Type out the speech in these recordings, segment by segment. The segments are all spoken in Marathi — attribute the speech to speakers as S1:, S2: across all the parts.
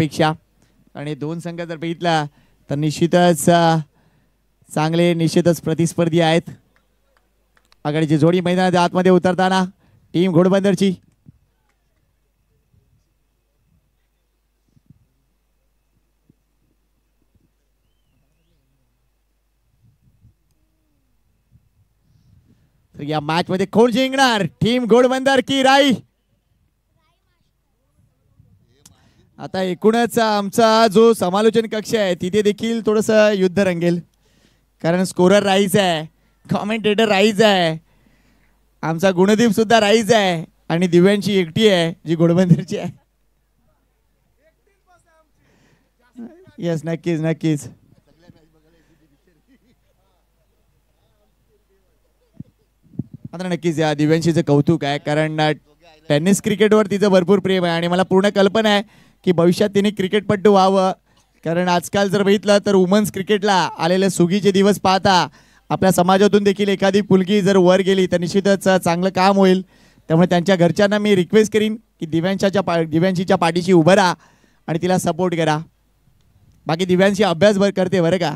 S1: अपेक्षा. आणि दोन संघ जर बघितला तर निश्चितच चांगले निश्चितच प्रतिस्पर्धी आहेत. आघाडीची जोडी मैदानाच्या आतमध्ये उतरताना टीम घोडबंदरची. तर या मॅच मध्ये कोण जिंकणार? टीम घोडबंदर की राई? आता एकूणच आमचा जो समालोचन कक्ष आहे तिथे देखील थोडस युद्ध रंगेल. कारण स्कोरर राईज आहे, कॉमेंटेटर राईज आहे, आमचा गुणदीप सुद्धा राईज आहे आणि दिव्यांची एकटी आहे जी घोडबंदरची आहे. यस, नक्कीच नक्कीच. आता नक्कीच या दिव्यांशीचं कौतुक आहे. कारण टेनिस क्रिकेटवर तिचं भरपूर प्रेम आहे आणि मला पूर्ण कल्पना आहे की भविष्यात तिने क्रिकेटपटू व्हावं. कारण आजकाल जर बघितलं तर वुमन्स क्रिकेटला आलेले सुगीचे दिवस पाहता आपल्या समाजातून देखील एखादी मुलगी जर वर गेली तर निश्चितच चांगलं काम होईल. त्यामुळे त्यांच्या घरच्यांना मी रिक्वेस्ट करीन की दिव्यांशीच्या पाठीशी उभं राहा आणि तिला सपोर्ट करा. बाकी दिव्यांशी अभ्यास करते बरं का.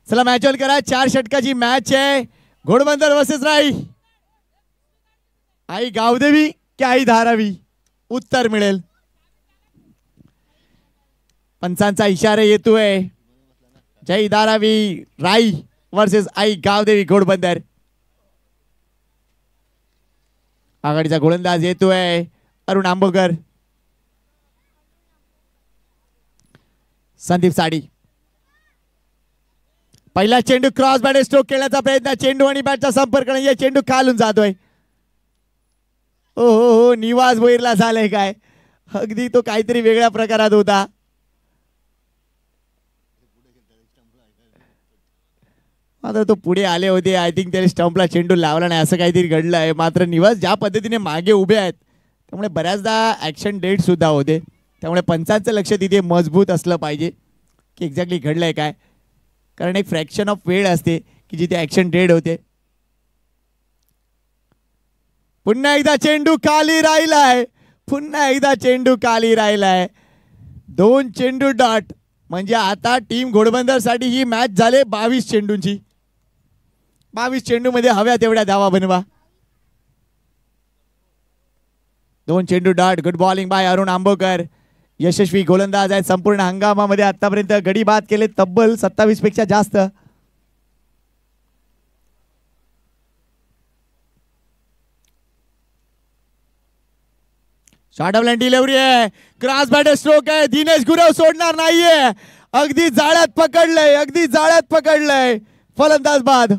S1: चला मॅच ऑल करा. 4 षटकाची मॅच आहे. घोडबंदर वर्सेस राई. आई गावदेवी की आई धारावी? उत्तर मिळेल. पंचांचा इशारा येतोय. जय धारावी राई वर्सेस आई गावदेवी घोडबंदर. आघाडीचा गोलंदाज येतोय अरुण आंबोकर. संदीप साडी. पहिला चेंडू क्रॉस बॅट स्ट्रोक केल्याचा प्रयत्न. चेंडू आणि बॅटचा संपर्क नाही. चेंडू खालून जातोय. ओ हो, निवास भोईरला झालंय काय? अगदी तो काहीतरी वेगळ्या प्रकारात होता. मात्र तो पुढे आले होते. आय थिंक त्याने स्टंपला चेंडू लावला नाही असं काहीतरी घडलं आहे. मात्र निवास ज्या पद्धतीने मागे उभे आहेत त्यामुळे बऱ्याचदा ॲक्शन डेट सुद्धा होते. त्यामुळे पंचांचं लक्ष तिथे मजबूत असलं पाहिजे की एक्झॅक्टली घडलंय काय. कारण एक फ्रॅक्शन ऑफ वेळ असते की जिथे ॲक्शन डेड होते. पुन्हा एकदा चेंडू खाली राहिलाय. पुन्हा एकदा चेंडू खाली राहिलाय. 2 चेंडू डॉट. म्हणजे आता टीम घोडबंदरसाठी ही मॅच झाले 22 चेंडूंची. 22 चेंडू मध्ये हव्या तेवढ्या धावा बनवा. 2 चेंडू dot. Good bowling by Arun Ambokar. यशस्वी गोलंदाज आहेत. संपूर्ण हंगामामध्ये आतापर्यंत गडी बाद केले तब्बल 27 पेक्षा जास्त. शॉर्ट ऑफ लाईन डिलिव्हरी आहे. क्रॉस बॅट स्ट्रोक आहे. दिनेश गुरव सोडणार नाहीये. अगदी जाळ्यात पकडलंय. अगदी जाळ्यात पकडलंय. फलंदाज बाद.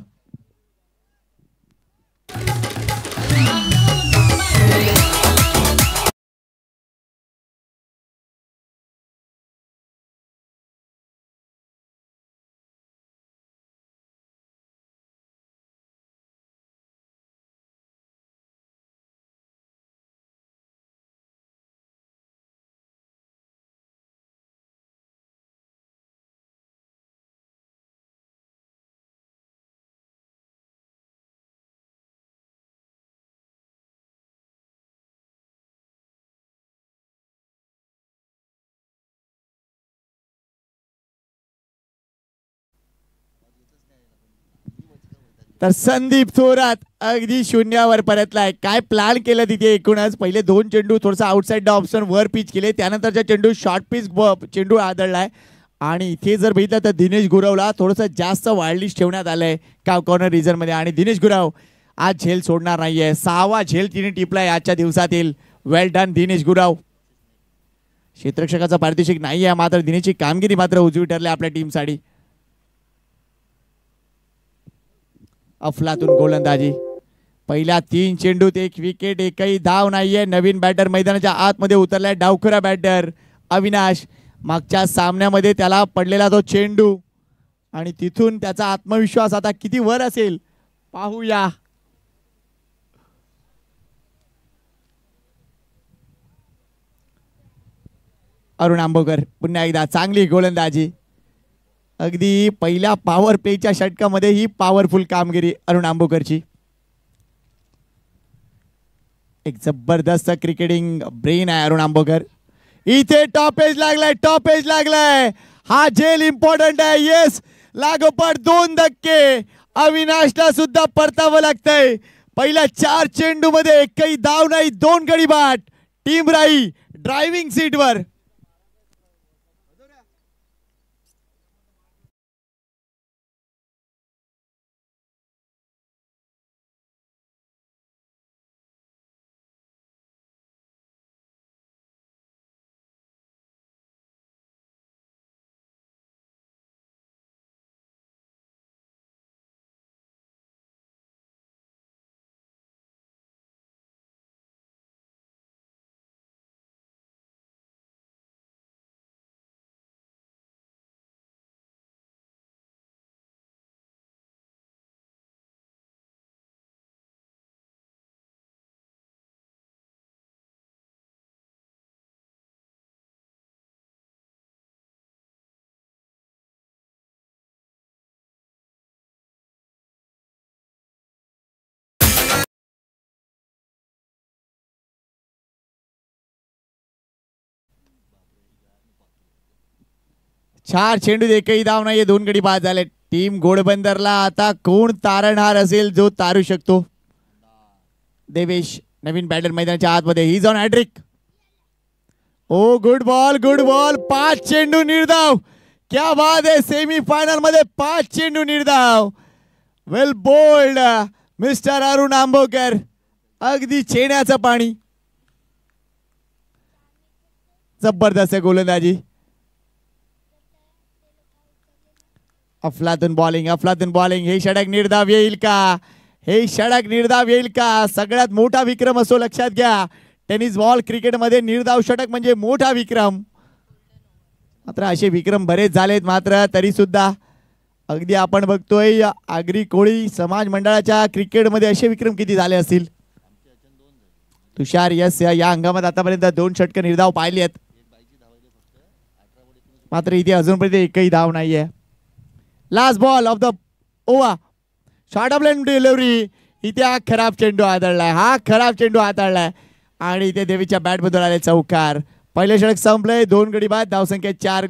S1: तर संदीप थोरात अगदी शून्यावर परतलाय. काय प्लॅन केलं तिथे एकूणच. पहिले 2 चेंडू थोडंसं आउटसाइड द ऑप्शन वर पिच केले. त्यानंतरच्या चेंडू शॉर्ट पिच चेंडू आदळलाय. आणि इथे जर बघितलं तर दिनेश गुरवला थोडंसं जास्त वाईल्डिश ठेवण्यात आलंय काव कॉर्नर रिझन मध्ये. आणि दिनेश गुरव आज झेल सोडणार नाहीये. 6वा झेल तिने टिपलाय आजच्या दिवसातील. वेल डन दिनेश गुरव. क्षेत्ररक्षकाचा पारितोषिक नाहीये मात्र दिनेशची कामगिरी मात्र उजवी ठरली आपल्या टीमसाठी. अफलातून गोलंदाजी. पहिल्या 3 चेंडूत 1 विकेट. एकही धाव नाहीये. नवीन बॅटर मैदानाच्या आतमध्ये उतरलाय. डावखुरा बॅटर अविनाश. मागच्या सामन्यामध्ये त्याला पडलेला तो चेंडू आणि तिथून त्याचा आत्मविश्वास आता किती वर असेल पाहूया. अरुण आंबोकर पुन्हा एकदा चांगली गोलंदाजी. अगदी पहिल्या पॉवर प्लेच्या षटकामध्ये ही पॉवरफुल कामगिरी अरुण आंबोकरची. एक जबरदस्त क्रिकेटिंग ब्रेन आहे अरुण आंबोकर. इथे टॉपेज लागलाय, टॉपेज लागलाय. हा झेल इम्पॉर्टंट आहे. येस, लागोपाठ 2 धक्के. अविनाशला सुद्धा परतावं लागतंय. पहिल्या 4 चेंडू मध्ये एकही धाव नाही, 2 गडी बाद. टीम राई ड्रायव्हिंग सीटवर. चार चेंडूत एकही धाव नाहीये, 2 गडी बाद झाले. टीम घोडबंदरला आता कोण तारणहार असेल जो तारू शकतो? देवेश नवीन बॅटर मैदानाच्या आतमध्ये. He on hat-trick. Oh good ball, good ball. 5 चेंडू निर्धाव. क्या बात आहे. सेमी फायनल मध्ये 5 चेंडू निर्धाव. वेल बोल्ड मिस्टर अरुण आंबोकर. अगदी चेण्याचं पाणी. जबरदस्त गोलंदाजी. अफलातून बॉलिंग, अफलातून बॉलिंग. हे षटक निर्धाव येईल का? हे षटक निर्धाव येईल का? सगळ्यात मोठा विक्रम असो, लक्षात घ्या. टेनिस बॉल क्रिकेटमध्ये निर्धाव षटक म्हणजे मोठा विक्रम. मात्र असे विक्रम बरेच झालेत. मात्र तरी सुद्धा अगदी आपण बघतोय आगरी कोळी समाज मंडळाच्या क्रिकेटमध्ये असे विक्रम किती झाले असतील? तुषार यस या हंगामात आतापर्यंत 2 षटक निर्धाव पाहिले आहेत. मात्र इथे अजूनपर्यंत एकही धाव नाहीये. Last ball of the over. Short of line delivery. इथे हा खराब चेंडू हाताळलाय, हा खराब चेंडू हाताळलाय आणि इथे देवीच्या बॅट मधून आले चौकार. पहिले षटक संपलंय. 2 गडी बाद. धावसंख्या 4.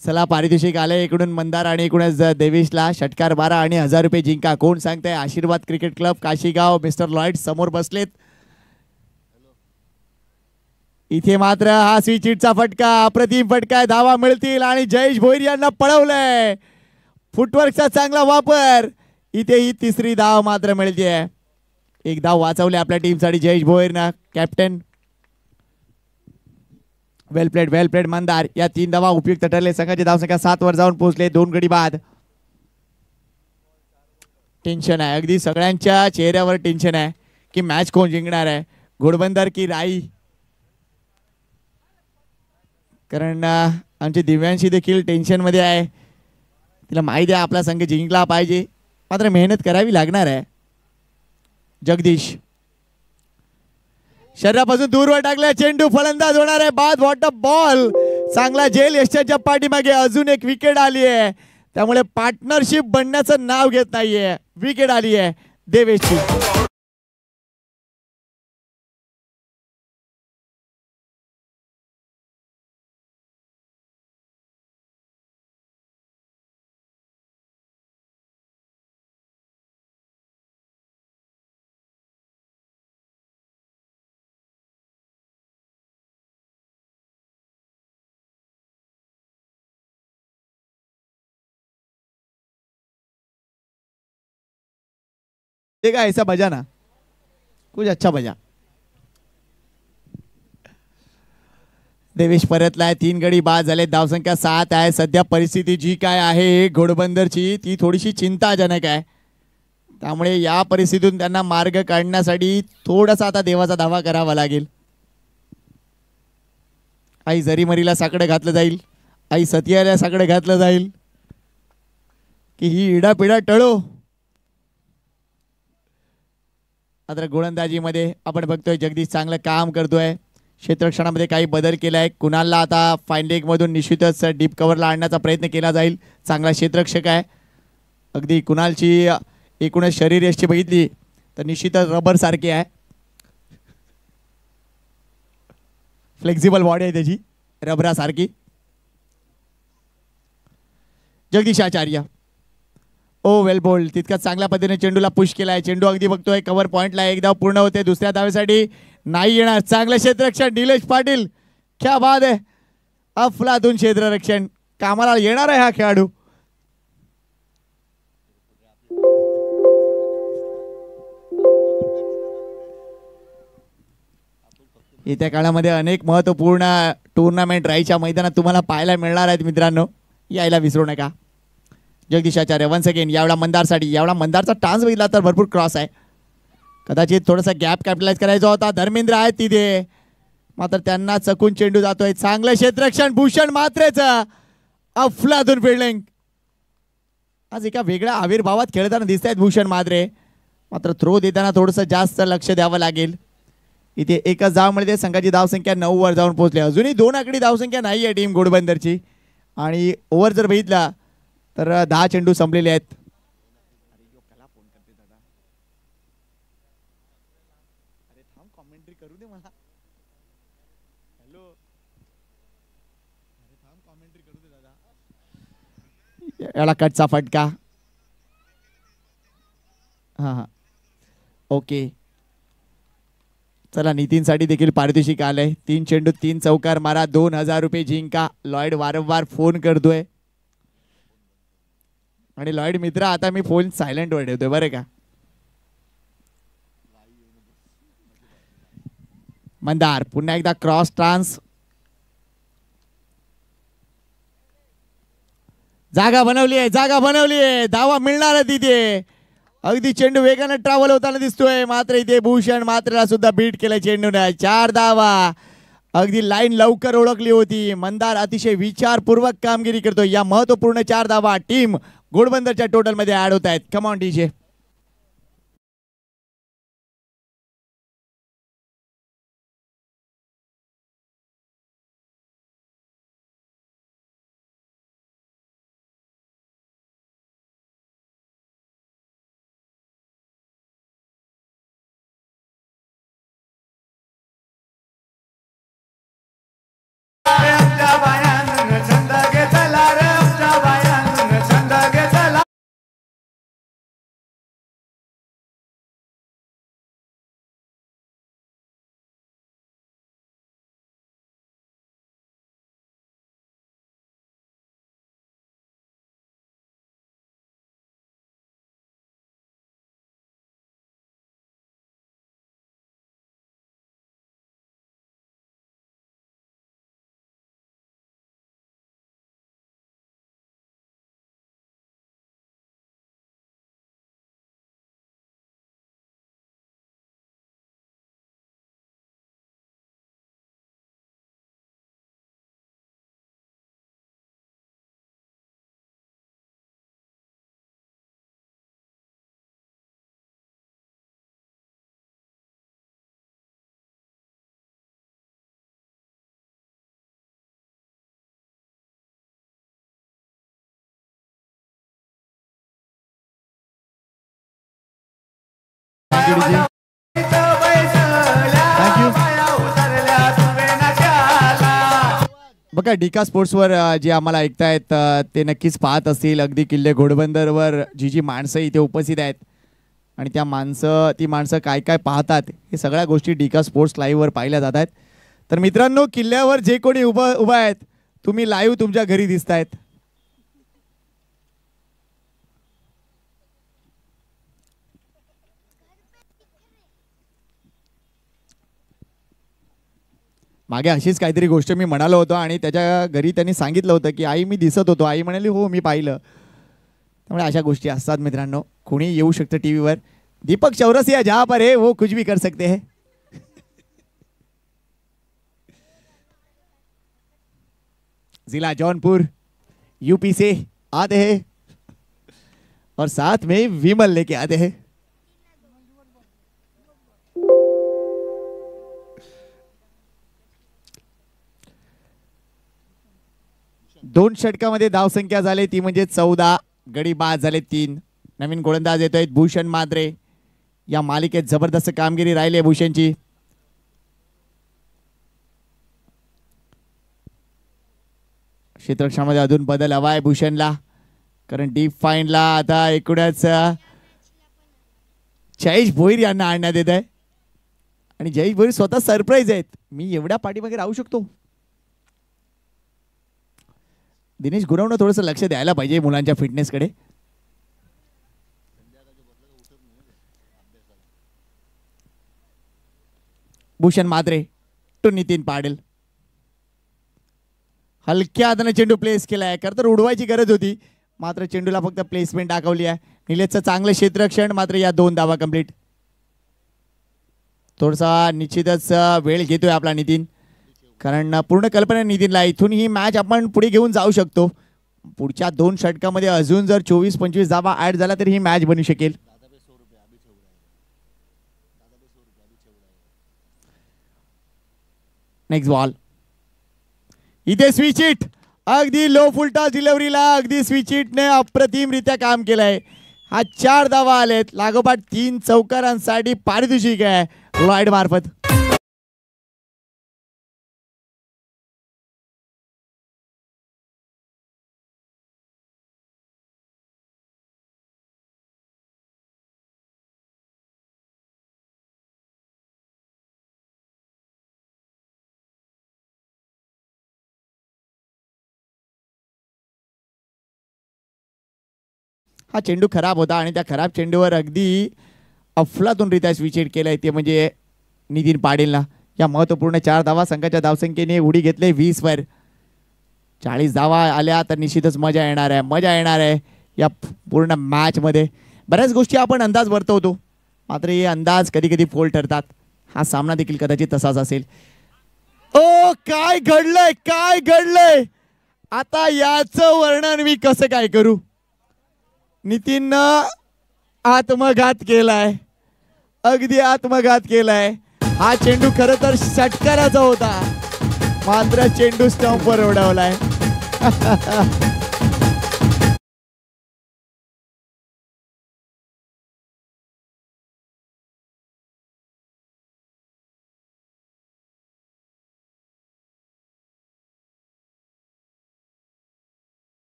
S1: चला पारितोषिक आले इकडून मंदार आणि इकडूनच देवेशला. षटकार 12 आणि 1000 रुपये जिंका. कोण सांगताय? आशीर्वाद cricket club Kashigaon. Mister Lloyd समोर बसलेत. इथे मात्र हा स्विच हिटचा फटका, अप्रतिम फटका. धावा मिळतील आणि जयेश भोईर यांना पळवलंय. फुटवर्कचा चांगला वापर. इथे ही 3री धाव मात्र मिळते. 1 धाव वाचवले आपल्या टीमसाठी जयेश भोईरना, कॅप्टन. वेल प्लेड मंदार. या 3 धावा उपयुक्त ठरले. संघाची धावसंख्या 7 वर जाऊन पोहोचले. 2 गडी बाद. टेन्शन आहे, अगदी सगळ्यांच्या चेहऱ्यावर टेन्शन आहे की मॅच कोण जिंकणार आहे, घोडबंदर की राई. कारण आमची दिव्यांशी देखील टेन्शन मध्ये आहे. तिला माहिती आहे आपला संघ जिंकला पाहिजे, मात्र मेहनत करावी लागणार आहे. जगदीश शरीरापासून दूरवर टाकला चेंडू, फलंदाज होणार आहे बाद. What a ball. चांगला झेल यशाच्या पाठीमागे अजून एक विकेट आली आहे, त्यामुळे पार्टनरशिप बनण्याचं नाव घेत नाहीये. विकेट आली आहे देवेशची. देखा ऐसा बजा ना, कुछ अच्छा बजा. देवेश परतलाय. 3 गडी बाद झाले. धावसंख्या 7 आहे. सध्या परिस्थिती जी काय आहे घोडबंदरची ती थोडीशी चिंताजनक आहे, त्यामुळे या परिस्थितीतून त्यांना मार्ग काढण्यासाठी थोडासा आता देवाचा धावा करावा लागेल. आई जरीमरीला साकडे घातलं जाईल, आई सतियाला साकडे घातलं जाईल की ही इडापिडा टळो. आता गोलंदाजीमध्ये आपण बघतोय जगदीश चांगलं काम करतोय. क्षेत्ररक्षणामध्ये काही बदल केलाय. कुणालला आता फाईन लेग मधून निश्चितच डीप कव्हरला आणण्याचा प्रयत्न केला जाईल. चांगला क्षेत्ररक्षक आहे. अगदी कुणालची एकूणच शरीर यष्टी बघितली तर निश्चितच रबर सारखी आहे. फ्लेक्झिबल बॉडी आहे त्याची, रबरासारखी. जगदीश आचार्य ओ वेल बोल्ड. तितक्याच चांगल्या पद्धतीने चेंडूला पुश केलाय. चेंडू अगदी बघतोय कव्हर पॉइंटला. एक धाव पूर्ण होते. दुसऱ्या धावेसाठी नाही येणार. चांगलं क्षेत्ररक्षण निलेश पाटील. क्या बात आहे. अफलातून क्षेत्ररक्षण कामाला येणार आहे हा खेळाडू. येत्या काळामध्ये अनेक महत्वपूर्ण टुर्नामेंट राईच्या मैदानात तुम्हाला पाहायला मिळणार आहेत मित्रांनो, यायला विसरू नका. जगदीश आचार्य वन्स अगेन. यावेळा मंदारसाठी. यावेळा मंदारचा टान्स बघितला तर भरपूर क्रॉस आहे. कदाचित थोडासा गॅप कॅपिटलाइज करायचा होता. धर्मेंद्र आहेत तिथे, मात्र त्यांना चकून चेंडू जातोय. चांगलं क्षेत्ररक्षण भूषण मात्रेचं. अफलातून फिल्डिंग. आज एका वेगळ्या आविर्भावात खेळताना दिसत आहेत भूषण मात्रे, मात्र थ्रो देताना थोडंसं जास्त लक्ष द्यावं लागेल. इथे एकच धाव मिळते. संघाची धावसंख्या 9 वर जाऊन पोहोचली. अजूनही 2 आकडी धावसंख्या नाही आहे टीम घोडबंदरची. आणि ओव्हर जर बघितला तर 10 चेंडू संपलेले आहेत. याला कटचा फटका. हां ओके. चला नितीनसाठी देखील पारितोषिक आलंय. 3 चेंडू 3 चौकार मारा, 2000 रुपये जिंका. लॉयड वारंवार फोन करतोय. आणि लॉयड मित्र आता मी फोन सायलेंट वर ठेवतोय बरं का. मंदार पुन्हा एकदा क्रॉस ट्रान्स. जागा बनवली आहे. धावा मिळणार आहे तिथे. अगदी चेंडू वेगाने ट्रॅव्हल होताना दिसतोय, मात्र इथे भूषण मात्रेला सुद्धा बीट केलं चेंडूने. 4 धावा. अगदी लाईन लवकर ओळखली होती. मंदार अतिशय विचारपूर्वक कामगिरी करतोय. या महत्वपूर्ण 4 धावा टीम घोडबंदरच्या टोटल मध्ये ऍड होत आहेत. Come on DJ. बघा डिका स्पोर्ट्सवर जे आम्हाला ऐकतायत ते नक्कीच पाहत असतील. अगदी किल्ले घोडबंदरवर जी माणसं इथे उपस्थित आहेत आणि ती माणसं काय काय पाहतात हे सगळ्या गोष्टी डिका स्पोर्ट्स लाईव्हवर पाहिल्या जात आहेत. तर मित्रांनो, किल्ल्यावर जे कोणी उभा आहेत तुम्ही लाईव्ह तुमच्या घरी दिसतायत. मागे अशीच काहीतरी गोष्ट मी म्हणालो होतो आणि त्याच्या घरी त्यांनी सांगितलं होतं की आई मी दिसत होतो. आई म्हणाली हो मी पाहिलं. त्यामुळे अशा गोष्टी असतात मित्रांनो. कोणी येऊ शकतं टीव्हीवर. दीपक चौरसिया जहां पर है वो कुछ भी कर सकते हैं. जिला जौनपुर यूपी से आते हैं और साथ में विमल लेके आते हैं. दोन षटकामध्ये धावसंख्या झाली ती म्हणजे 14. गडी बाद झाले 3. नवीन गोलंदाज येतोय भूषण मात्रे. या मालिकेत जबरदस्त कामगिरी राहिली आहे भूषणची. क्षेत्ररक्षणामध्ये अजून बदल हवा आहे भूषणला, कारण डीप फाईनला आता एकूणच जयेश भोईर यांना आणण्यात येत आहे आणि जयेश भोईर स्वतः सरप्राईज आहेत. मी एवढ्या पाठीमागे राहू शकतो. दिनेश गुरवनं थोडंसं लक्ष द्यायला पाहिजे मुलांच्या फिटनेसकडे. भूषण मात्रे टू नितीन पाटील. हलक्या हाताने चेंडू प्लेस केलाय. खरं तर उडवायची गरज होती, मात्र चेंडूला फक्त प्लेसमेंट दाखवली आहे. निलेशचं चांगलं क्षेत्ररक्षण, मात्र या 2 धावा कंप्लीट. थोडासा निश्चितच वेळ घेतोय आपला नितीन, कारण पूर्ण कल्पना नितीनला इथून ही मॅच आपण पुढे घेऊन जाऊ शकतो. पुढच्या 2 षटकामध्ये अजून जर 24-25 धावा ऍड झाला तर ही मॅच बनू शकेल. Next ball. इथे स्विच हिट. अगदी लो फुलटॉस डिलिव्हरीला अगदी स्विच हिटने अप्रतिमरित्या काम केलंय. हा 4 धावा आलेत. लागोपाठ 3 चौकारांसाठी पारितोषिक आहे लॉयड मार्फत. हा चेंडू खराब होता आणि त्या खराब चेंडूवर अगदी अफलातूनरित्या स्विच हिट केलंय ते म्हणजे नितीन पाटीलला. या महत्त्वपूर्ण 4 धावा संघाच्या धावसंख्येने उडी घेतले 20 वर. 40 धावा आल्या तर निश्चितच मजा येणार आहे या पूर्ण मॅचमध्ये. बऱ्याच गोष्टी आपण अंदाज वर्तवतो, मात्र हे अंदाज कधी कधी फोल ठरतात. हा सामना देखील कदाचित तसाच असेल. ओ काय घडलंय आता याचं वर्णन मी कसं काय करू. नितीननं आत्मघात केलाय, अगदी आत्मघात केलाय. हा चेंडू खरं तर षटकाराचा होता, मात्र चेंडू स्टंपवर उडवलाय.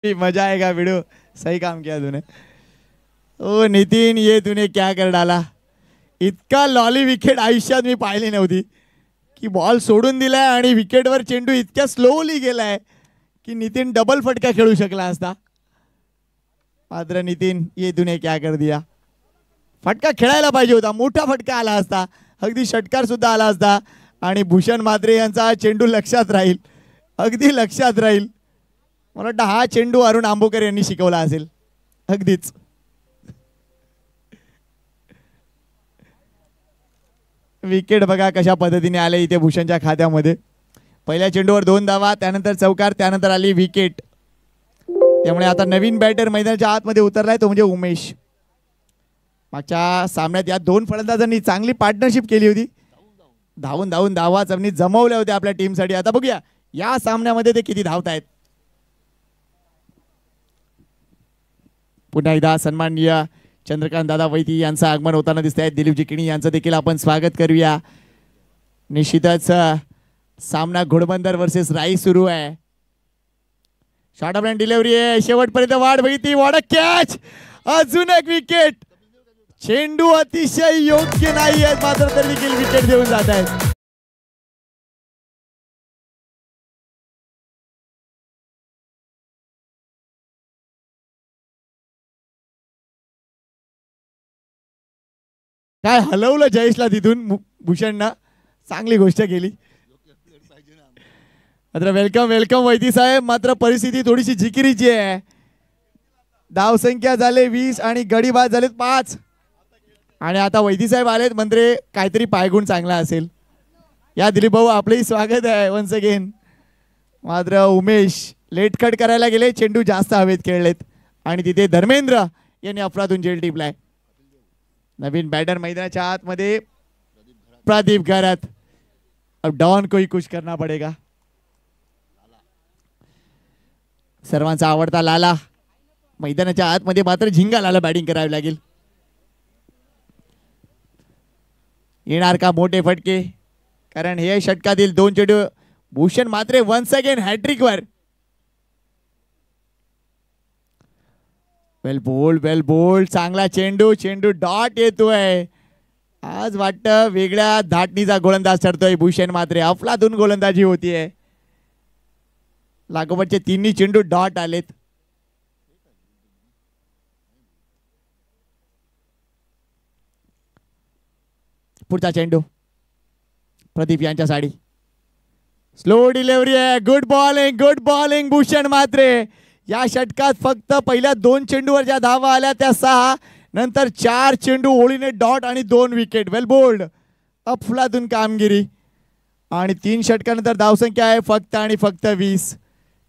S1: मजा आएगा वीडियो. सही काम किया तूने. ओ नितीन, ये तूने क्या कर डाला. इतका लॉली विकेट आयुष्यात मी पाहिली नव्हती, की बॉल सोडून दिलाय आणि विकेटवर चेंडू इतक्या स्लोली गेलाय की नितीन डबल फटका खेळू शकला असता. मात्र नितीन, ये तूने क्या कर दिया. फटका खेळायला पाहिजे होता, मोठा फटका आला असता, अगदी षटकार सुद्धा आला असता आणि भूषण मात्रे यांचा चेंडू लक्षात राहील, अगदी लक्षात राहील. मला वाटतं हा चेंडू अरुण आंबोकर यांनी शिकवला असेल. अगदीच विकेट बघा कशा पद्धतीने आले इथे भूषणच्या खात्यामध्ये. पहिल्या चेंडूवर 2 धावा, त्यानंतर चौकार, त्यानंतर आली विकेट. त्यामुळे आता नवीन बॅटर मैदानाच्या आतमध्ये उतरलाय, तो म्हणजे उमेश. मागच्या सामन्यात या 2 फलंदाजांनी चांगली पार्टनरशिप केली होती. धावून धावून धावा चमनी जमवल्या होत्या आपल्या टीमसाठी. आता बघूया या सामन्यामध्ये ते किती धावतायत. पुन्हा एकदा सन्माननीय चंद्रकांत दादा वैती यांचं आगमन होताना दिसत आहे. दिलीपजी किणी यांचं देखील आपण स्वागत करूया. निश्चितच सामना घोडबंदर वर्सेस राई सुरू आहे. शॉर्ट ऑफ डिलिव्हरी आहे, शेवटपर्यंत वाट बघितली. वॉट अ कॅच, अजून एक विकेट. चेंडू अतिशय योग्य नाही आहेत मात्र तरी देखील विकेट देऊन जात आहेत. काय हलवलं जयेशला तिथून भूषणना, चांगली गोष्ट केली. मात्र वेलकम वेलकम वैती साहेब. मात्र परिस्थिती थोडीशी जिकिरीची आहे. धावसंख्या झाले 20 आणि गडी बाद झालेत 5. आणि आता वैती साहेब आलेत म्हणजे काहीतरी पायगुण चांगला असेल. या दिलीप भाऊ आपलेही स्वागत आहे वन्स अगेन. मात्र उमेश लेट कट करायला गेले, चेंडू जास्त हवेत खेळलेत आणि तिथे धर्मेंद्र यांनी अफरातून झेल टिपलाय. नवीन बॅटर मैदानाच्या आतमध्ये प्रदीप घरात. अब डॉन कोई कुछ करना पडेगा. सर्वांचा आवडता लाला मैदानाच्या आतमध्ये मात्र झिंगा लाला बॅटिंग करावी लागेल. येणार का मोठे फटके, कारण हे षटकातील 2 चेंडू. भूषण मात्र वन्स अगेन हॅट्रिक वर. वेल बोल्ड चांगला चेंडू. चेंडू डॉट येतोय. आज वाटतं वेगळ्या धाटणीचा गोलंदाज ठरतोय भूषण. मात्र अफलातून गोलंदाजी होतीये. लागोपाठचे 3 चेंडू डॉट आलेत. पुढचा चेंडू प्रदीप यांच्या साडी. स्लो डिलिव्हरी आहे. Good bowling Bhushan. मात्र या षटकात फक्त पहिल्या 2 चेंडूवर ज्या धावा आल्या त्या 6, नंतर 4 चेंडू ओळीने डॉट आणि 2 विकेट. वेल बोल्ड अफलातून कामगिरी. आणि 3 षटकानंतर धावसंख्या आहे फक्त आणि फक्त 20.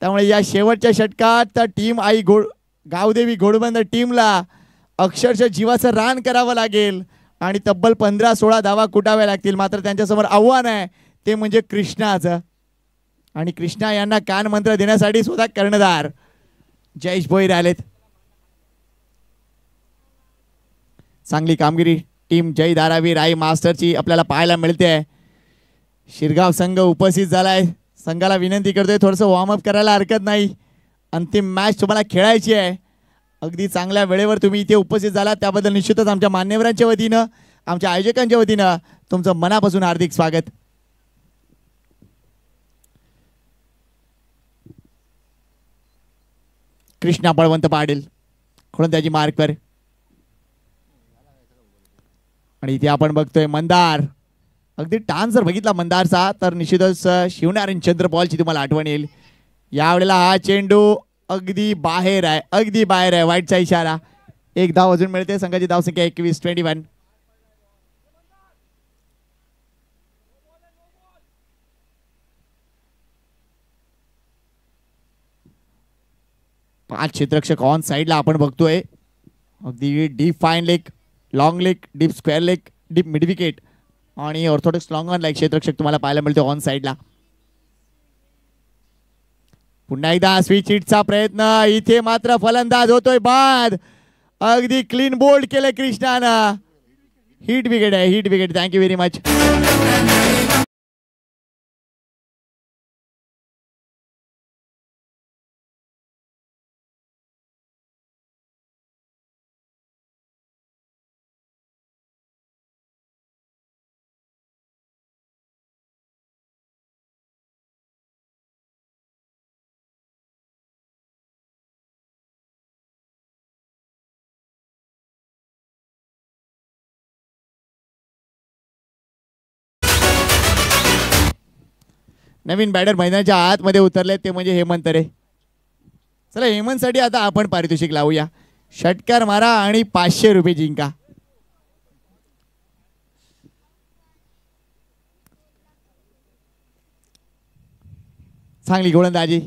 S1: त्यामुळे या शेवटच्या षटकात टीम आई गावदेवी घोडबंदर टीमला अक्षरशः जीवाचं रान करावं लागेल आणि तब्बल 15-16 धावा कुटाव्या लागतील. मात्र त्यांच्यासमोर आव्हान आहे ते म्हणजे कृष्णाचं. आणि कृष्णा यांना कान मंत्र देण्यासाठी स्वतः कर्णधार जयेश भोईर आलेत. चांगली कामगिरी टीम जय धारावी राई मास्टरची आपल्याला पाहायला मिळते. शिरगाव संघ उपस्थित झालाय. संघाला विनंती करतोय थोडंसं वॉर्मअप करायला हरकत नाही. अंतिम मॅच तुम्हाला खेळायची आहे. अगदी चांगल्या वेळेवर तुम्ही इथे उपस्थित झाला त्याबद्दल निश्चितच आमच्या मान्यवरांच्या वतीनं, आमच्या आयोजकांच्या वतीनं तुमचं मनापासून हार्दिक स्वागत. कृष्णा बळवंत पाटील गोलंदाजी मार्कवर. आणि इथे आपण बघतोय मंदार. अगदी टान जर बघितला मंदारचा तर निश्चितच शिवनारायण चंद्र पॉलची तुम्हाला आठवण येईल. यावेळेला हा चेंडू अगदी बाहेर आहे. वाईटचा इशारा. 1 धाव अजून मिळते. संघाची धावसंख्या 21-21. पाच क्षेत्ररक्षक ऑन साइडला आपण बघतोय. अगदी deep fine leg, long leg, deep square leg, deep mid wicket आणि ऑर्थोडॉक्स लॉंग ऑन लाईक क्षेत्ररक्षक तुम्हाला पाहायला मिळतो ऑन साइडला. पुन्हा एकदा स्विच हिटचा प्रयत्न. इथे मात्र फलंदाज होतोय बाद. अगदी क्लीन बोल्ड केले कृष्णानं. हिट विकेट आहे. Thank you very much. नवीन बॅटर मैदानाच्या आतमध्ये उतरले ते म्हणजे हेमंत रे. चला हेमंतसाठी आता आपण पारितोषिक लावूया. षटकार मारा आणि 500 रुपये जिंका. चांगली गोलंदाजी.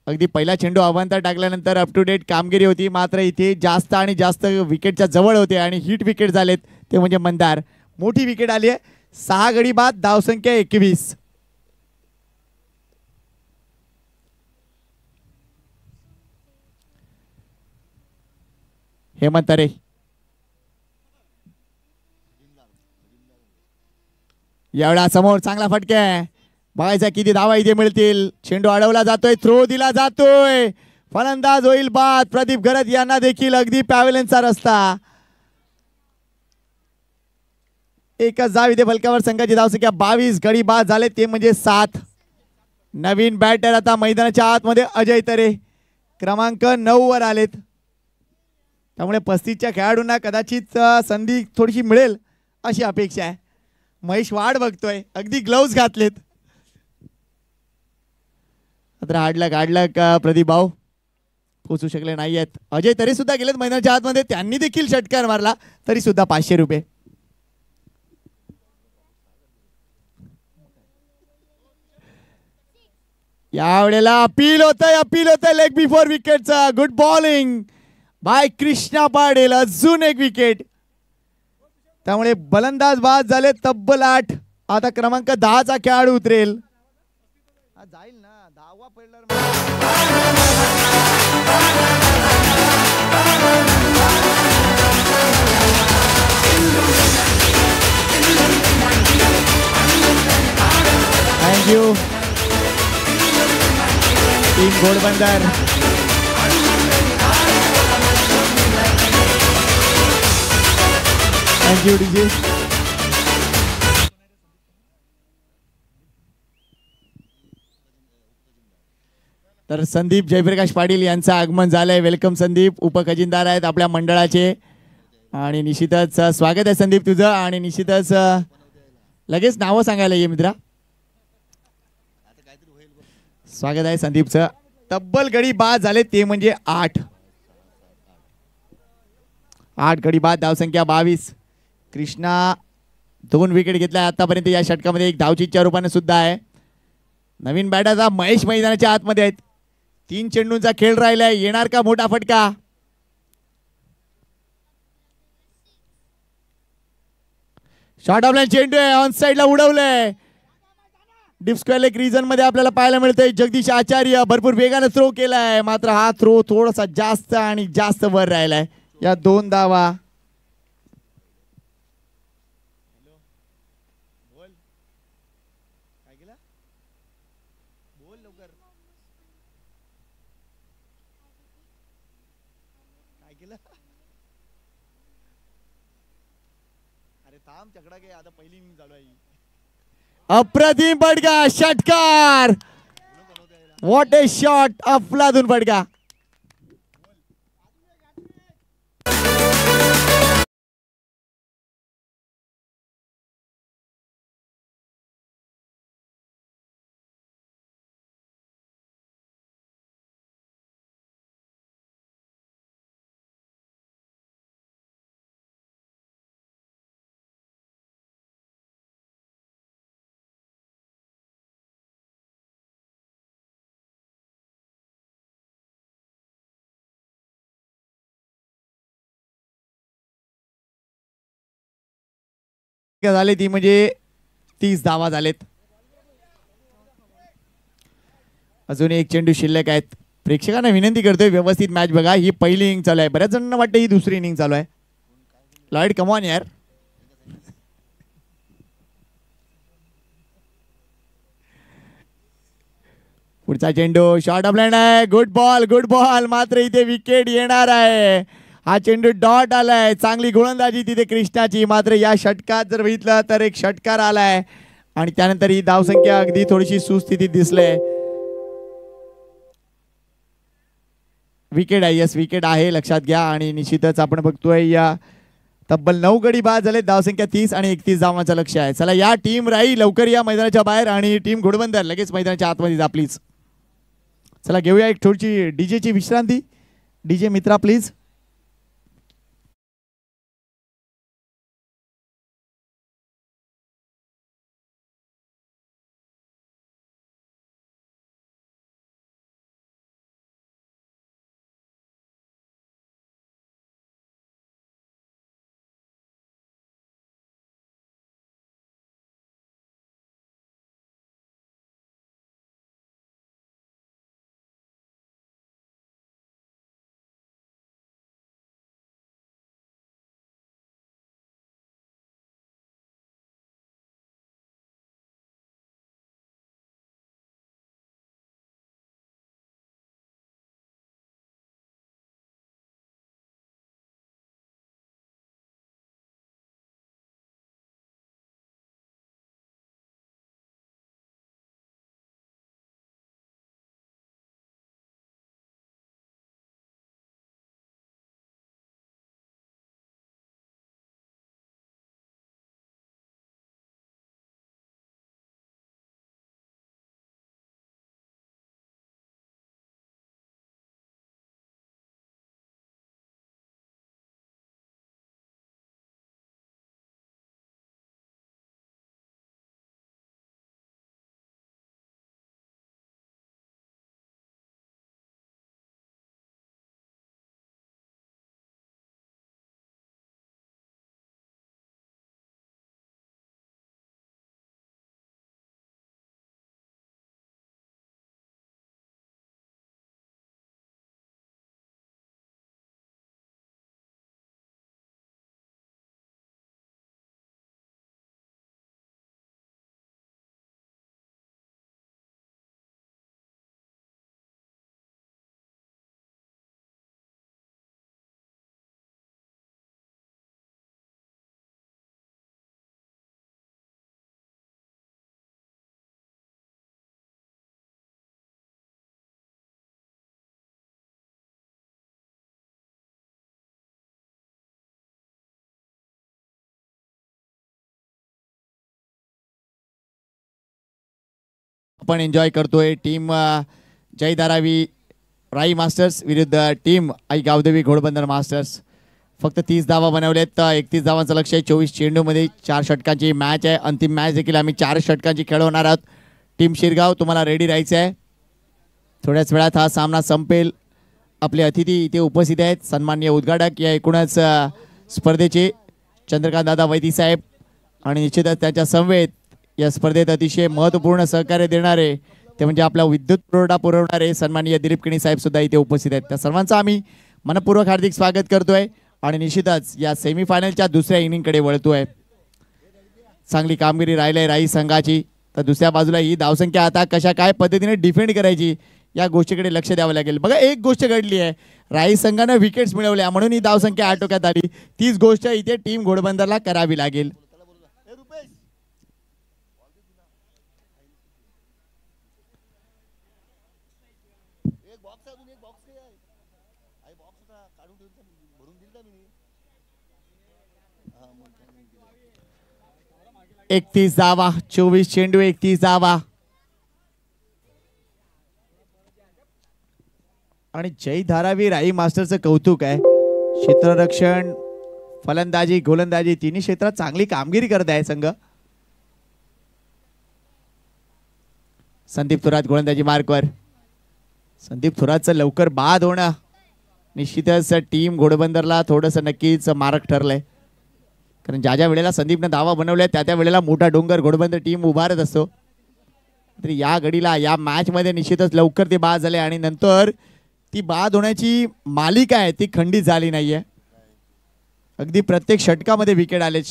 S1: अगदी पहिला चेंडू अवांतर टाकल्यानंतर अप टू डेट कामगिरी होती. मात्र इथे जास्त आणि जास्त विकेटच्या जवळ होते आणि हिट विकेट झालेत ते म्हणजे मंदार. मोठी विकेट आली आहे. 6 गडी बाद, धावसंख्या 21. हेमंत रे एवढा समोर चांगला फटका आहे. बघायचा किती धावा इथे मिळतील. चेंडू अडवला जातोय, थ्रो दिला जातोय, फलंदाज होईल बाद. प्रदीप गरज यांना देखील अगदी पॅव्हलियनचा रस्ता. एकच धाव इथे फलकावर. संघाची धावसंख्या 22. गडी बाद झाले ते म्हणजे 7. नवीन बॅटर आता मैदानाच्या आतमध्ये अजय तरे क्रमांक 9 वर आलेत. त्यामुळे 35च्या खेळाडूंना कदाचित संधी थोडीशी मिळेल अशी अपेक्षा आहे. महेश वाट बघतोय, अगदी ग्लोव्ज घातलेत. मात्र हाडलक प्रदीप भाऊ पोचू शकले नाही आहेत. अजय तरी सुद्धा गेलेत मैदानाच्या आतमध्ये, त्यांनी देखील षटकार मारला तरी सुद्धा 500 रुपये. यावेळेला अपील होतंय लेग बिफोर विकेटचा. Good bowling by Krishna Patil. अजून एक विकेट. त्यामुळे बलंदाज बाद झाले तब्बल 8. आता क्रमांक 10चा खेळाडू उतरेल. जाईल ना 10वा पडला. Thank you team Ghodbunder. Thank you DJ. तर संदीप जयप्रकाश पाटील यांचं आगमन झालंय. वेलकम संदीप. उपखजिनदार आहेत आपल्या मंडळाचे आणि निश्चितच स्वागत आहे संदीप तुझं. आणि निश्चितच लगेच नावं सांगायला ये मित्रा. स्वागत आहे संदीपचं. तब्बल गडी बाद झाले ते म्हणजे 8. 8 गडी बाद, धावसंख्या 22. कृष्णा 2 विकेट घेतल्या आतापर्यंत या षटकामध्ये. एक धावचीच्या रूपाने सुद्धा आहे. नवीन बॅटरचा महेश मैदानाच्या आतमध्ये आहेत. 3 चेंडूंचा खेळ राहिलाय. येणार का मोठा फटका? शॉर्ट ऑफ लाईन चेंडू आहे, ऑन साइडला उडवलंय. डीप स्क्वेअर लेग रिजन मध्ये आपल्याला पाहायला मिळतंय. जगदीश आचार्य भरपूर वेगाने थ्रो केलाय, मात्र हा थ्रो थोडासा जास्त आणि जास्त वर राहिलाय. या 2 धावा. अप्रतिम बडगा षटकार. What A shot. अफलातून बडगा. झाले ती म्हणजे 30 धावा झालेत. अजून एक चेंडू शिल्लक आहेत. प्रेक्षकांना विनंती करतोय व्यवस्थित मॅच बघा. ही पहिली इनिंग चालू आहे. बऱ्याच जणांना वाटतं ही दुसरी इनिंग चालू आहे. लॉयड कम ऑन यार. पुढचा चेंडू शॉर्ट ऑफ लाईन आहे. Good ball. मात्र इथे विकेट येणार आहे. हा चेंडू डॉट आलाय. चांगली गोलंदाजी तिथे कृष्णाची. मात्र या षटकात जर बघितलं तर एक षटकार आलाय आणि त्यानंतर ही धावसंख्या अगदी थोडीशी सुस्थितीत दिसले. विकेट आहे. यस विकेट आहे, लक्षात घ्या. आणि निश्चितच आपण बघतोय या तब्बल 9 गडी बाद झाले. धावसंख्या 30 आणि 31 धावांचं लक्ष आहे. चला या टीम राही लवकर या मैदानाच्या बाहेर आणि टीम घोडबंदर लगेच मैदानाच्या आतमध्ये जा प्लीज. चला घेऊया एक थोडीशी डीजेची विश्रांती. डीजे मित्रा प्लीज. आपण एन्जॉय करतोय. टीम जय धारावी राई मास्टर्स विरुद्ध टीम आई गावदेवी घोडबंदर मास्टर्स. फक्त 30 धावा बनवलेत. 31 धावांचं लक्ष आहे. 24 चेंडूमध्ये 4 षटकांची मॅच आहे. अंतिम मॅच देखील आम्ही 4 षटकांची खेळवणार आहोत. टीम शिरगाव तुम्हाला रेडी राहायचं आहे. थोड्याच वेळात हा सामना संपेल. आपले अतिथी इथे उपस्थित आहेत. सन्माननीय उद्घाटक या एकूणच स्पर्धेचे चंद्रकांत दादा वैदी साहेब आणि निश्चितच त्यांच्या समवेत या स्पर्धेत अतिशय महत्त्वपूर्ण सहकार्य देणारे ते म्हणजे आपला विद्युत पुरवठा पुरवणारे सन्माननीय दिलीप किणी साहेब सुद्धा इथे उपस्थित आहेत. त्या सर्वांचं आम्ही मनपूर्वक हार्दिक स्वागत करतोय आणि निश्चितच या सेमीफायनलच्या दुसऱ्या इनिंगकडे वळतोय. चांगली कामगिरी राहिली आहे राई संघाची. तर दुसऱ्या बाजूला ही धावसंख्या आता कशा काय पद्धतीने डिफेंड करायची या गोष्टीकडे लक्ष द्यावं लागेल. बघा एक गोष्ट घडली आहे. राई संघानं विकेट्स मिळवल्या म्हणून ही धावसंख्या आटोक्यात आली. तीच गोष्ट इथे टीम घोडबंदरला करावी लागेल. एक 31 धावा 24 चेंडू 31 धावा. आणि जय धारावी राई मास्टरचं कौतुक आहे. क्षेत्ररक्षण फलंदाजी गोलंदाजी तिन्ही क्षेत्रात चांगली कामगिरी करत आहे संघ. संदीप थोरात गोलंदाजी मार्कवर. संदीप थोरातचं लवकर बाद होणं निश्चितच टीम घोडबंदरला थोडंसं नक्कीच मारक ठरलंय. कारण ज्या ज्या वेळेला संदीपनं धावा बनवल्या त्या वेळेला मोठा डोंगर घोडबंदर टीम उभारत असतो. तरी या घडीला या मॅच मध्ये निश्चितच लवकर ते बाद झाले आणि नंतर ती बाद होण्याची मालिका आहे ती खंडित झाली नाहीये. अगदी प्रत्येक षटकामध्ये विकेट आले.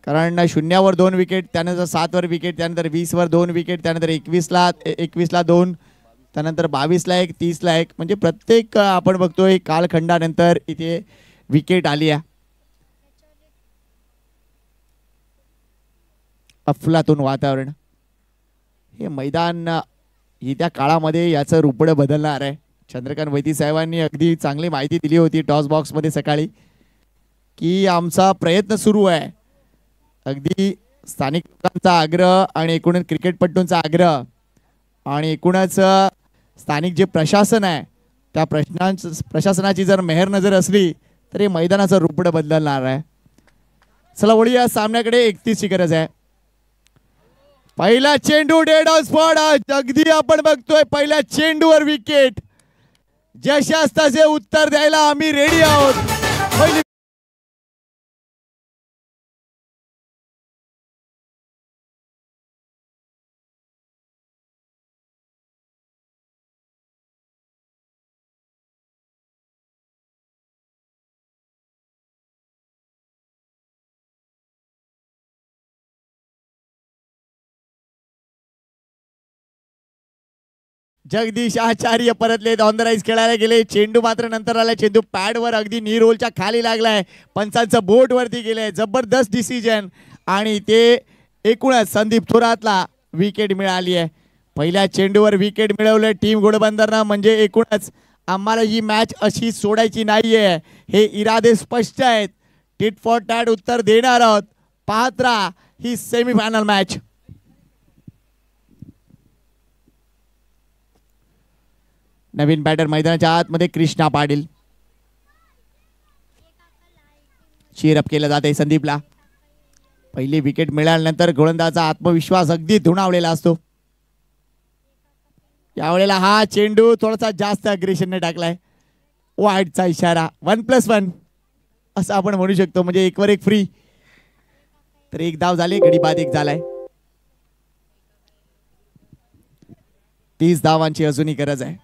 S1: कारण 0वर 2 विकेट, त्यानंतर 7वर विकेट, त्यानंतर 20वर 2 विकेट, त्यानंतर 21ला 2, त्यानंतर 22ला 1, 30ला 1, म्हणजे प्रत्येक आपण बघतोय कालखंडानंतर इथे विकेट आली आहे. अफलातून वातावरण. हे मैदान येत्या काळामध्ये याचं रूपडं बदलणार आहे. चंद्रकांत वैदी साहेबांनी अगदी चांगली माहिती दिली होती टॉस बॉक्समध्ये सकाळी की आमचा प्रयत्न सुरू आहे. अगदी स्थानिक लोकांचा आग्रह आणि एकूणच क्रिकेटपटूंचा आग्रह आणि एकूणच स्थानिक जे प्रशासन आहे त्या प्रशासनाची जर मेहर नजर असली तर हे मैदानाचं रूपडं बदलणार आहे. चला वळूया सामन्याकडे. 31ची गरज आहे. पहिला चेंडू डेड ऑन स्पॉट. अगदी आपण बघतोय पहिल्या चेंडूवर विकेट. जशास तसे उत्तर द्यायला आम्ही रेडी आहोत. पहिली जगदीश आचार्य परतलेत. ऑन द राईज खेळायला गेले. चेंडू मात्र नंतर आला. चेंडू पॅडवर अगदी नी रोलच्या खाली लागलाय. पंचांचं बोट वरती गेले. जबरदस्त डिसिजन आणि ते एकूणच संदीप थोरातला विकेट मिळाली आहे. पहिल्या चेंडूवर विकेट मिळवलं टीम घोडबंदरनं. म्हणजे एकूणच आम्हाला ही मॅच अशी सोडायची नाहीये. हे इरादे स्पष्ट आहेत. टिट फॉर टॅट उत्तर देणार आहोत. पाहत राहा ही सेमीफायनल मॅच. नवीन बॅटर मैदानाच्या आतमध्ये कृष्णा पाटील. चीरअप केलं जाते संदीपला. पहिली विकेट मिळाल्यानंतर गोलंदाजाचा आत्मविश्वास अगदी धुणावलेला असतो. यावेळेला हा चेंडू थोडासा जास्त अग्रेशनने टाकलाय. वाईडचा इशारा. 1+1 असं आपण म्हणू शकतो. म्हणजे 1वर 1 फ्री. तर 1 धाव झाले. गडी बाद 1 झालाय. 30 धावांची अजूनही गरज आहे.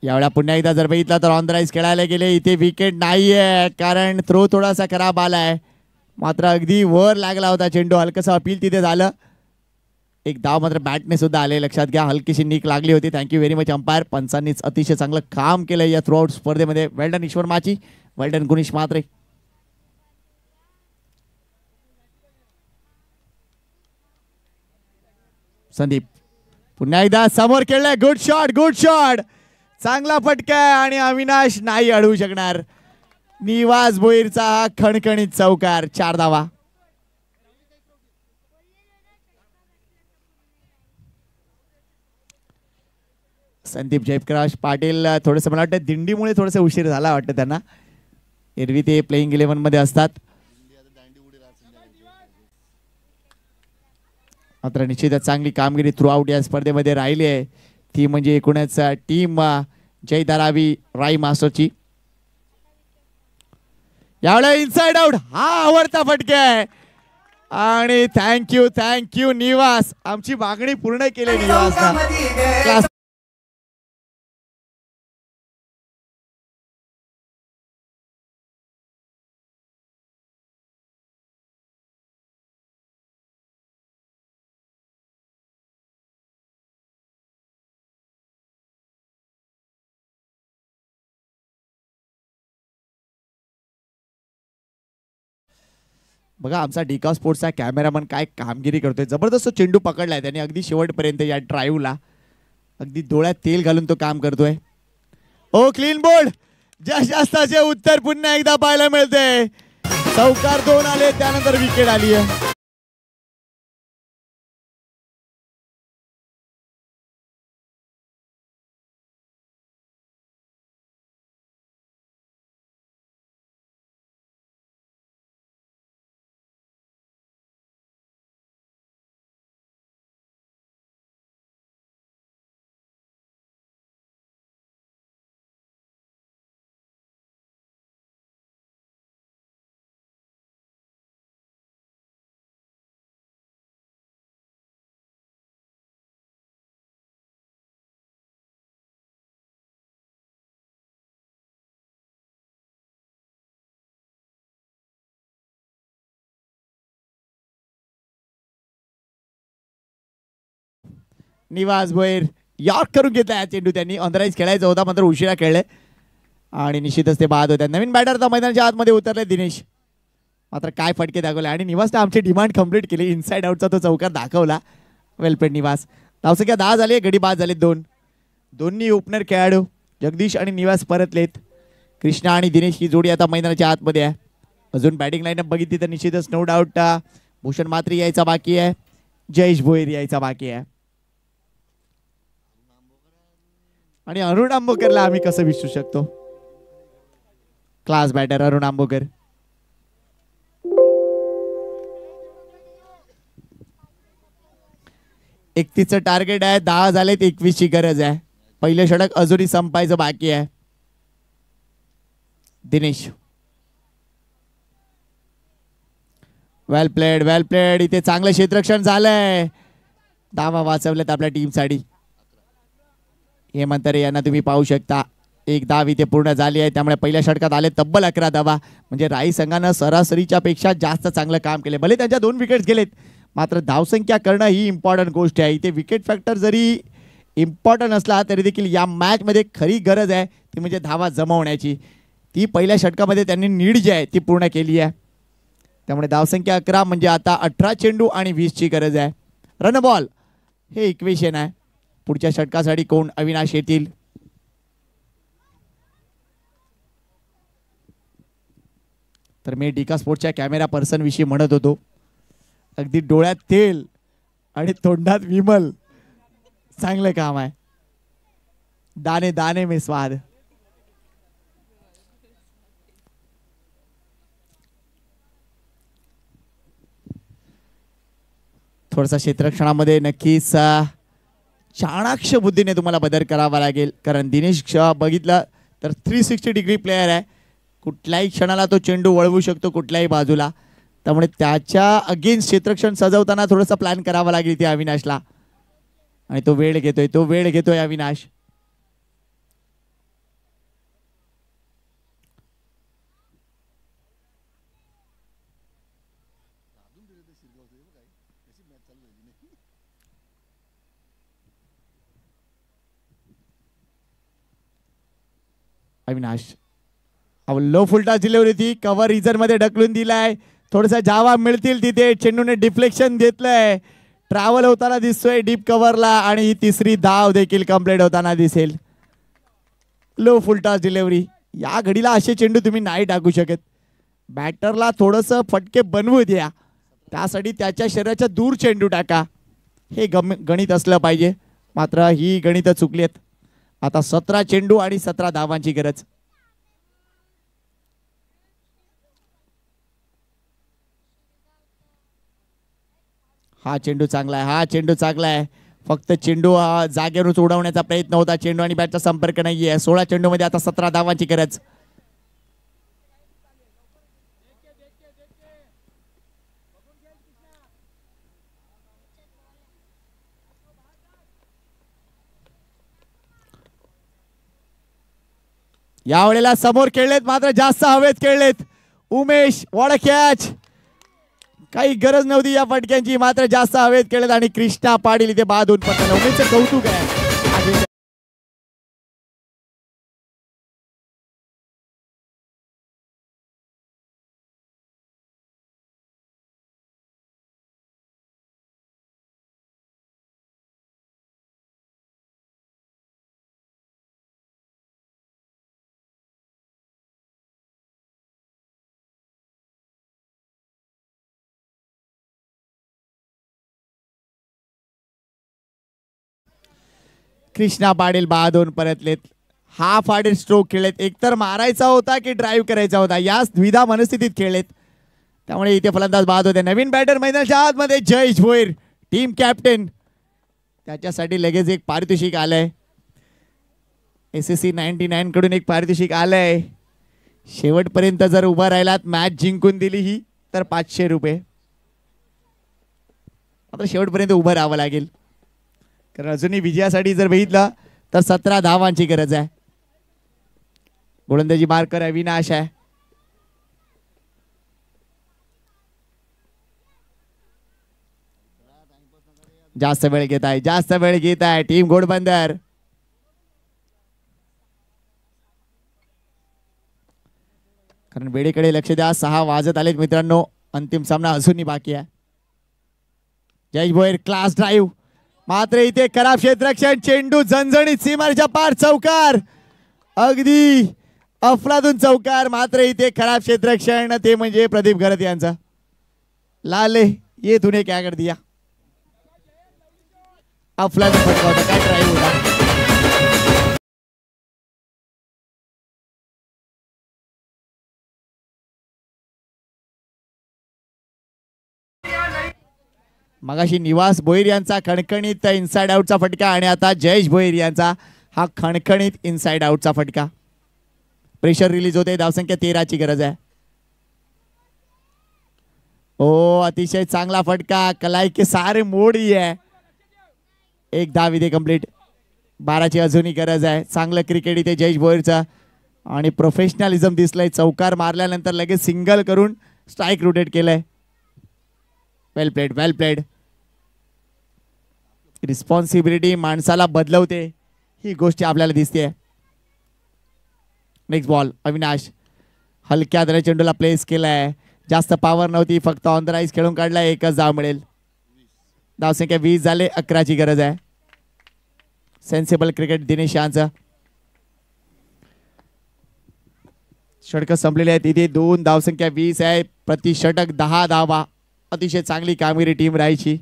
S1: यावेळा पुन्हा एकदा जर बघितला तर ऑन द राईज खेळायला गेले. इथे विकेट नाहीये कारण थ्रो थोडासा खराब आलाय. मात्र अगदी वर लागला होता चेंडू. हलकसं अपील तिथे झालं. 1 धाव मात्र बॅटने सुद्धा आले. लक्षात घ्या हलकीशी नीक लागली होती. Thank you very much umpire. पंचांनीच अतिशय चांगलं काम केलं या थ्रू आउट स्पर्धेमध्ये. वेल्डन ईश्वर माची. वेल्डन गुणेश मात्रे. संदीप पुन्हा एकदा समोर खेळलाय. Good shot. Good shot. चांगला फटका आणि अविनाश नाही अडवू शकणार. निवास भोईरचा हा खणखणीत चौकार, 4 धावा. संदीप जयप्रकाश पाटील थोडस मला वाटतं दिंडीमुळे थोडस उशीर झाला वाटतं त्यांना. एरवी ते प्लेइंग 11 मध्ये असतात. मात्र निश्चितच चांगली कामगिरी थ्रू आउट या स्पर्धेमध्ये राहिली आहे. ती म्हणजे एकूणच टीम जय धारावी राई मास्टरची. यावेळेला इनसाइड आउट हा आवडता फटका आहे आणि थँक्यू निवास, आमची मागणी पूर्ण केली निवासला. बघा आमचा डिका स्पोर्ट्सचा कॅमेरामन काय कामगिरी करतोय. जबरदस्त चेंडू पकडलाय त्याने अगदी शेवटपर्यंत या ड्राईव्हला. अगदी डोळ्यात तेल घालून तो काम करतोय. ओ क्लीन बोर्ड, जशाचे उत्तर पुन्हा एकदा पाहायला मिळते. चौकार 2 आले, त्यानंतर विकेट आली आहे. निवास भोईर यॉर्क करून घेतला या चेंडू त्यांनी. ऑनराईज खेळायचा होता मात्र उशिरा खेळले आणि निश्चितच ते बाद होत्या. नवीन बॅटर आता मैदानाच्या आतमध्ये उतरले दिनेश. मात्र काय फटके दाखवले आणि निवासने आमची डिमांड कंप्लीट केली. इनसाइड आउटचा तो चौकार दाखवला. वेलपेड निवास. धावसंख्या 10 झाली, गडी बाद झाले 2. दोन्ही ओपनर खेळाडू जगदीश आणि निवास परतलेत. कृष्णा आणि दिनेश ही जोडी आता मैदानाच्या आतमध्ये आहे. अजून बॅटिंग लाईनअप बघितली तर निश्चितच नो डाऊट भूषण मात्री यायचा बाकी आहे, जयेश भोईर यायचा बाकी आहे आणि अरुण आंबोकरला आम्ही कसं विसरू शकतो. Class batter Arun Ambokar. चं टार्गेट आहे, 10 झालेत, 21 ची गरज आहे. पहिले षटक अजूनही संपायचं बाकी आहे. दिनेश वेल प्लेड. इथे चांगलं क्षेत्ररक्षण झालंय. धावा वाचवल्यात आपल्या टीमसाठी. हेमंत रे यांना तुम्ही पाहू शकता. 1 धाव इथे पूर्ण झाली आहे. त्यामुळे पहिल्या षटकात आले तब्बल 11 धावा. म्हणजे राई संघानं सरासरीच्या पेक्षा जास्त चांगलं काम केले. भले त्यांच्या 2 विकेट्स गेलेत मात्र धावसंख्या करणं ही इम्पॉर्टंट गोष्ट आहे. इथे विकेट फॅक्टर जरी इम्पॉर्टंट असला तरी देखील या मॅच मध्ये खरी गरज आहे ती म्हणजे धावा जमवण्याची. ती पहिल्या षटकामध्ये त्यांनी नीड जी आहे ती पूर्ण केली आहे. त्यामुळे धावसंख्या 11 म्हणजे आता 18 चेंडू आणि 20 ची गरज आहे. रन बॉल हे इक्वेशन आहे. पुढच्या षटकासाठी कोण अविनाश येतील. तर मी डिका स्पोर्ट्सच्या कॅमेरा पर्सन विषयी म्हणत होतो. अगदी डोळ्यात तेल आणि तोंडात विमल. चांगलं काम आहे. दाने दाने में स्वाद. थोडासा क्षेत्ररक्षणामध्ये नक्कीच चाणाक्ष बुद्धीने तुम्हाला बदल करावा लागेल. कारण दिनेश बघितलं तर 360 डिग्री प्लेयर आहे. कुठल्याही क्षणाला तो चेंडू वळवू शकतो कुठल्याही बाजूला. त्यामुळे त्याच्या अगेन्स्ट क्षेत्ररक्षण सजवताना थोडासा प्लॅन करावा लागेल ते अविनाशला. आणि तो वेळ घेतोय Avinash. Avinash low full toss delivery ती कव्हर रिजन मध्ये ढकलून दिलाय. थोडासा जावा मिळतील तिथे. चेंडूने डिफ्लेक्शन घेतलंय. ट्रॅव्हल होताना दिसतोय डीप कव्हरला आणि ही 3री धाव देखील कंप्लीट होताना दिसेल. लो फुलटॉस डिलिव्हरी या घडीला असे चेंडू तुम्ही नाही टाकू शकत. बॅटरला थोडंसं फटके बनवू द्या, त्यासाठी त्याच्या शरीराच्या दूर चेंडू टाका. हे गणित असलं पाहिजे. मात्र ही गणितं चुकली आहेत. आता 17 चेंडू आणि 17 धावांची गरज. हा चेंडू चांगला आहे, हा चेंडू चांगला आहे. फक्त चेंडू जागेवरून उडवण्याचा प्रयत्न होता. चेंडू आणि बॅटचा संपर्क नाहीये. 16 चेंडू मध्ये आता 17 धावांची गरज. यावेळेला समोर खेळलेत, मात्र जास्त हवेत खेळलेत. Umesh what a catch. काही गरज नव्हती या फटक्यांची, मात्र जास्त हवेत खेळलेत आणि कृष्णा पाटील इथे बाद होऊन पडतात. उमेशचं कौतुक आहे. कृष्णा पाटील बाद होऊन परतलेत. Half हार्डेड stroke खेळलेत. एकतर मारायचा होता की ड्राईव्ह करायचा होता, याच द्विधा मनस्थितीत खेळलेत. त्यामुळे इथे फलंदाज बाद होते. नवीन बॅटर मैदानाच्या आतमध्ये जयेश भोईर, टीम कॅप्टन. त्याच्यासाठी लगेच एक पारितोषिक आलंय. SSC 99 कडून एक पारितोषिक आलंय. शेवटपर्यंत जर उभा राहिलात, मॅच जिंकून दिली ही, तर 500 रुपये. आता शेवटपर्यंत उभं राहावं लागेल, कारण अजूनही विजयासाठी जर बघितलं तर 17 धावांची गरज आहे. गोलंदाजी मार्कर अविनाश आहे. जास्त वेळ घेत आहे, जास्त वेळ घेत आहे टीम घोडबंदर. कारण वेळेकडे लक्ष द्या. 6 वाजत आलेत मित्रांनो. अंतिम सामना अजूनही बाकी आहे. जयेश भोईर क्लास ड्राईव्ह, मात्र इथे खराब क्षेत्ररक्षण. चेंडू झणझणीत सीमारेच्या पार, चौकार. अगदी अफलातून चौकार. मात्र इथे खराब क्षेत्ररक्षण, ते म्हणजे प्रदीप गरत यांचा. लाले ये तूने क्या कर दिया. अफलातून फटका होता, काय ड्राईव्ह होता. मगाशी निवास भोईर यांचा खणखणीत इनसाइड आउटचा फटका आणि आता जयेश भोईर यांचा हा खणखणीत इनसाइड आउटचा फटका. प्रेशर रिलीज होते. धावसंख्या 13 ची गरज आहे. ओ अतिशय चांगला फटका. कलाई के सारे मोड ही आहे. एक धाव इथे कंप्लीट. 12 ची अजूनही गरज आहे. चांगलं क्रिकेट इथे जयेश भोईरचा आणि प्रोफेशनलिझम दिसलंय. चौकार मारल्यानंतर लगेच सिंगल करून स्ट्राईक रोटेट केलंय. वेल प्लेड, वेल प्लेड. रिस्पॉन्सिबिलिटी माणसाला बदलवते, ही गोष्ट आपल्याला दिसते. Next ball Avinash. हलक्या दर चेंडूला प्लेस केलाय. जास्त पॉवर नव्हती, फक्त ऑन द राईज खेळून काढलाय. एकच धाव मिळेल. धावसंख्या 20 झाले. 11 ची गरज आहे. सेन्सिबल क्रिकेट दिनेश यांचं. षटक संपलेले आहेत. इथे 2 धावसंख्या 20 आहे. प्रति षटक 10 धावा. अतिशय चांगली कामगिरी टीम राहायची.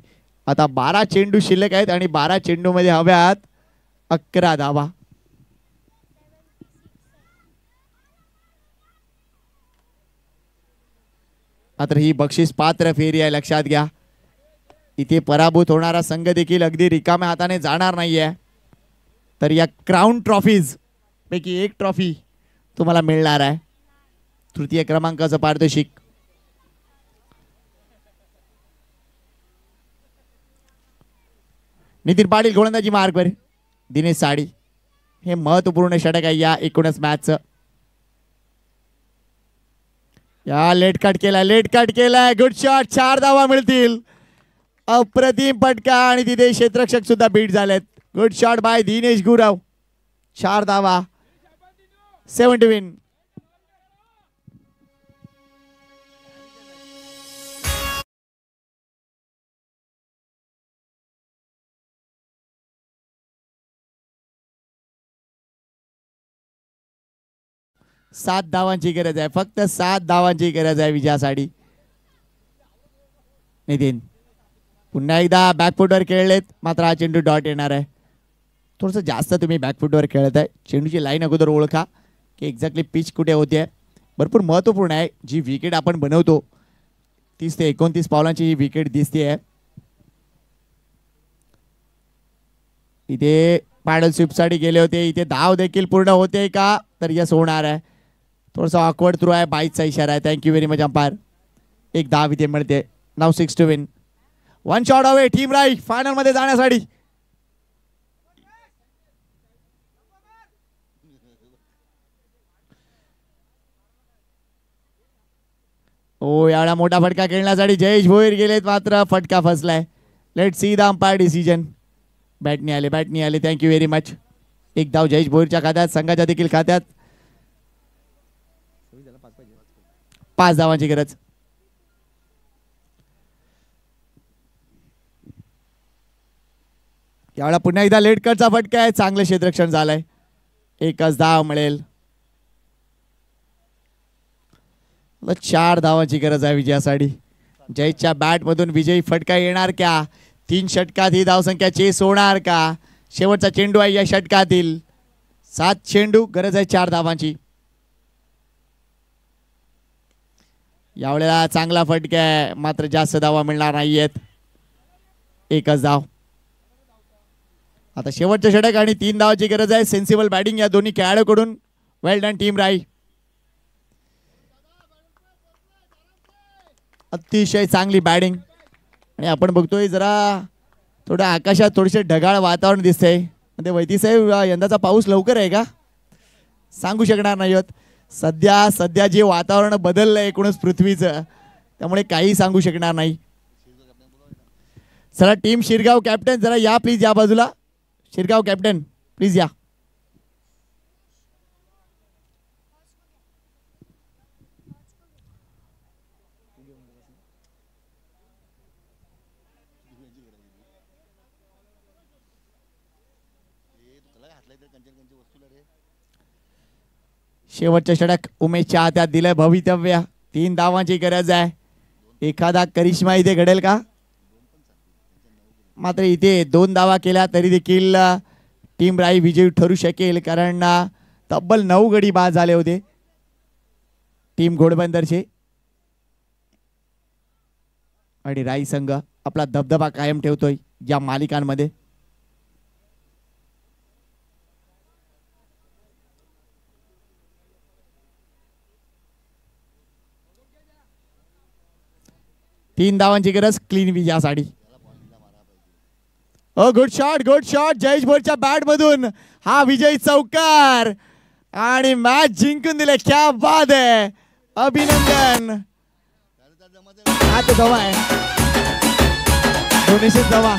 S1: आता 12 चेंडू शिल्लक आहेत आणि 12 चेंडू मध्ये हव्यात 11 धावा. मात्र ही बक्षीस पात्र फेरी आहे, लक्षात घ्या. इथे पराभूत होणारा संघ देखील अगदी रिकाम्या हाताने जाणार नाहीये. तर या क्राऊन ट्रॉफीज पैकी एक ट्रॉफी तुम्हाला मिळणार आहे. तृतीय क्रमांकाचं पारितोषिक. नितीन पाटील गोलंदाजी मार्कवर. दिनेश साडी. हे महत्वपूर्ण षटक आहे या एकूणच मॅचचं. या लेट कट केलाय, लेट कट केलाय. Good shot. 4 धावा मिळतील. अप्रतिम फटका आणि तिथे क्षेत्ररक्षक सुद्धा बीट झालेत. Good shot bye Dinesh Gurav. 4 धावा. 7 टू विन. 7 धावांची गरज आहे, फक्त 7 धावांची गरज आहे विजयासाठी. नितीन पुन्हा एकदा बॅकफुटवर खेळलेत, मात्र हा चेंडू डॉट येणार आहे. थोडंसं जास्त तुम्ही बॅकफुटवर खेळत आहे. चेंडूची लाईन अगोदर ओळखा की एक्झॅक्टली पिच कुठे होते. भरपूर महत्त्वपूर्ण आहे. जी विकेट आपण बनवतो 30 ते 29 पावलांची ही विकेट दिसते आहे. इथे पॅडल स्वीपसाठी गेले होते, इथे धाव देखील पूर्ण होते का, तर यस होणार आहे. थोडासा ऑकवर्ड थ्रो आहे, बाईटचा इशारा आहे. Thank you very much umpire. एक धाव इथे मिळते. नाव 6 to win. 1 shot away team right final मध्ये जाण्यासाठी. ओ एवढा मोठा फटका खेळण्यासाठी जयेश भोईर गेलेत, मात्र फटका फसलाय. Let see the umpire decision. Bat नाही आले. Thank you very much. एक धाव जयेश भोईरच्या खात्यात, संघाच्या देखील खात्यात. 5 धावांची गरज. यावेळा पुन्हा एकदा लेट कटचा फटका आहे. चांगलं क्षेत्ररक्षण झालंय. एकच धाव मिळेल. 4 धावांची गरज आहे विजयासाठी. जयच्या बॅट मधून विजयी फटका येणार का? 3 षटकात ही धावसंख्या चेस होणार का? शेवटचा चेंडू आहे या षटकातील. 7 चेंडू, गरज आहे 4 धावांची. यावेळेला चांगला फटका आहे, मात्र जास्त धावा मिळणार नाहीयेत. एकच धाव. आता शेवटचे षटक आणि 3 धावाची गरज आहे. सेन्सिबल बॅटिंग या दोन्ही खेळाडूकडून. वेल डन टीम राई. अतिशय चांगली बॅटिंग. आणि आपण बघतोय जरा थोडं आकाशात थोडेसे ढगाळ वातावरण दिसतंय. म्हणजे वैती साहेब यंदाचा पाऊस लवकर आहे का सांगू शकणार नाही आहोत. सध्या जे वातावरण बदललंय एकूणच पृथ्वीचं, त्यामुळे काही सांगू शकणार नाही. चला टीम शिरगाव कॅप्टन जरा या प्लीज, या बाजूला. शिरगाव कॅप्टन प्लीज या. शेवटचे षटक उमेशच्या हातात दिलंय भवितव्य. 3 धावांची गरज आहे. एखादा करिश्मा इथे घडेल का? मात्र इथे 2 धावा केल्या तरी देखील टीम राई विजयी ठरू शकेल, कारण तब्बल 9 गडी बाद झाले होते टीम घोडबंदरचे. आणि राई संघ आपला दबदबा कायम ठेवतोय या मालिकांमध्ये. तीन धावांची गरज क्लीन विजयासाठी. गुड शॉट जयेश भोरच्या बॅट मधून हा विजयी चौकार आणि मॅच जिंकून दिले. क्या बात आहे, अभिनंदन. हा तो धावा आहे, डोनेशन धावा.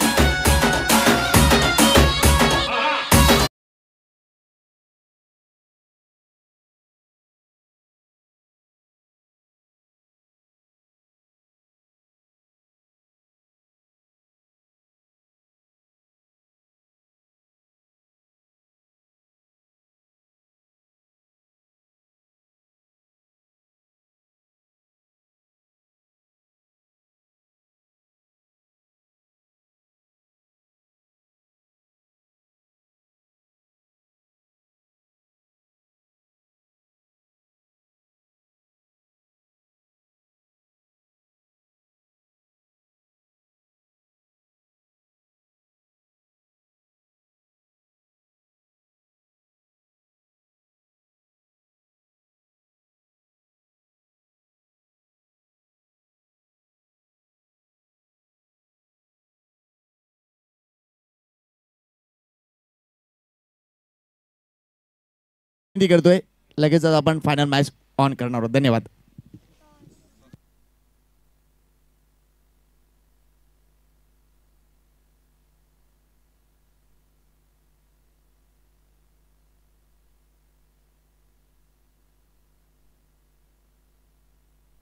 S1: करतोय लगेच आपण फायनल मॅच ऑन करणार आहोत. धन्यवाद.